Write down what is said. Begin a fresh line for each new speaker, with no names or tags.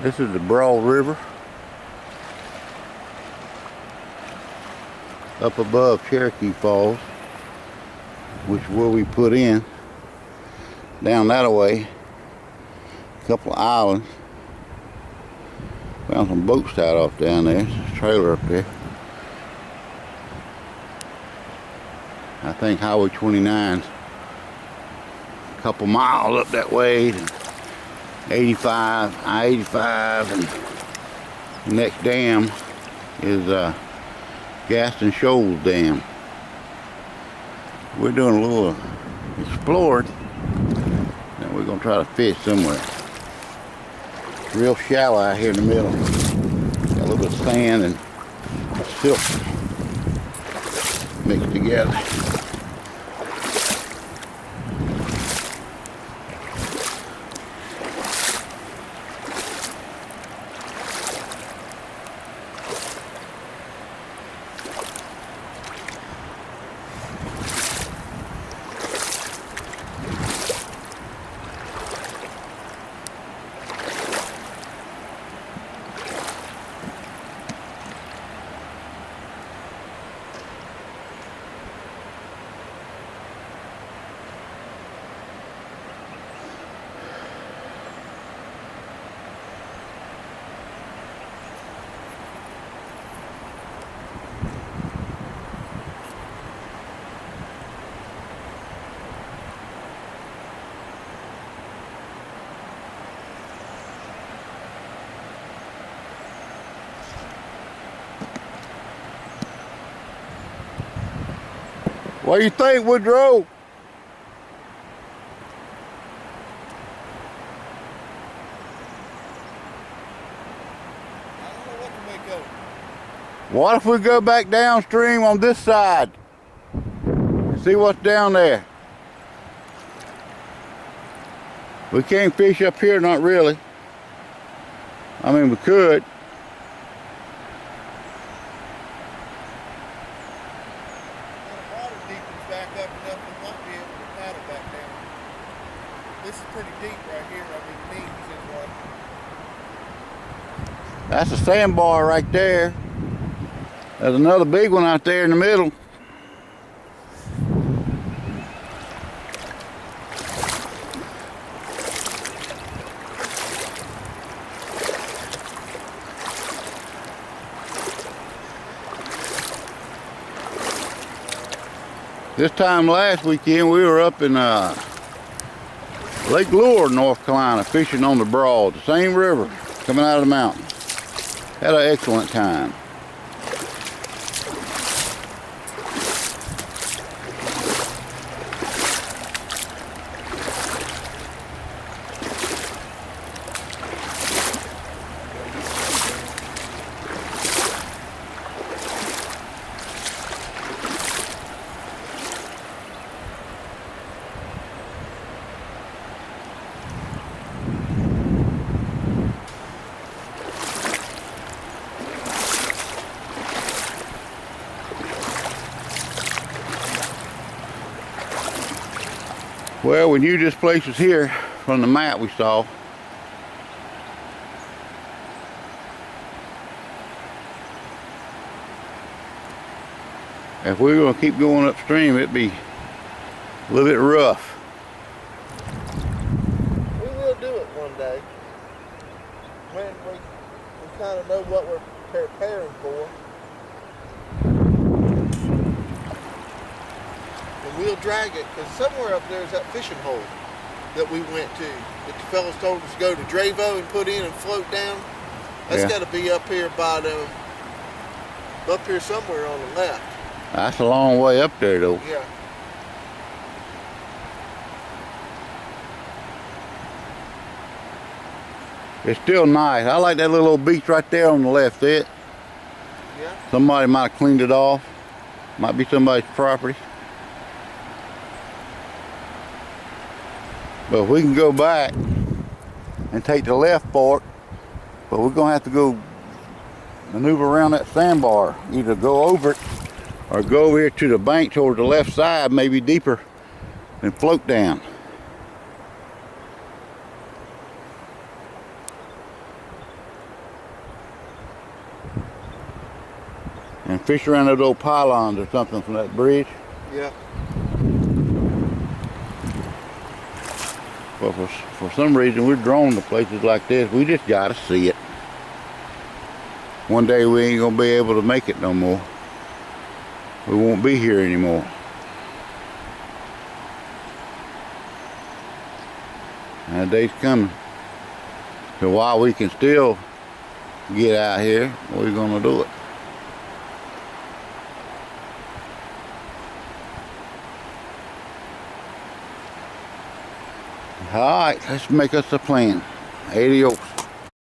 This is the Broad River up above Cherokee Falls, which is where we put in. Down that way, a couple of islands. Found some boats tied off down there. There's a trailer up there. I think Highway 29's a couple miles up that way. 85, I-85, and the next dam is Gaston Shoals Dam. We're doing a little exploring, and we're gonna try to fish somewhere. It's real shallow out here in the middle. Got a little bit of sand and silt mixed together. What do you think, Woodrow?
I don't know what to make of it.
What if we go back downstream on this side and see what's down there? We can't fish up here, not really. I mean, we could.
Back up enough we might be able to paddle back down. This is pretty deep right here. I mean, knees anyway.
That's a sandbar right there. There's another big one out there in the middle. This time last weekend, we were up in Lake Lure, North Carolina, fishing on the Broad, the same river coming out of the mountain. Had an excellent time. Well, we knew this place was here from the map we saw. If we were going to keep going upstream, it'd be a little bit rough.
We will do it one day when we kind of know what we're preparing for. And we'll drag it, because somewhere up there is that fishing hole that we went to, that the fellas told us to go to Dravo and put in and float down. That's got to be up here by the, up here somewhere on the left.
That's a long way up there, though.
Yeah.
It's still nice. I like that little old beach right there on the left. See it?
Yeah.
Somebody might have cleaned it off. Might be somebody's property. But we can go back and take the left fork, but we're gonna have to go maneuver around that sandbar. Either go over it or go over here to the bank toward the left side, maybe deeper, and float down. fish around those old pylons or something from that bridge.
Yeah.
But for some reason, we're drawn to places like this. We just got to see it. One day we ain't going to be able to make it no more. We won't be here anymore. That day's coming. So while we can still get out here, we're going to do it. All right, let's make us a plan. Adios.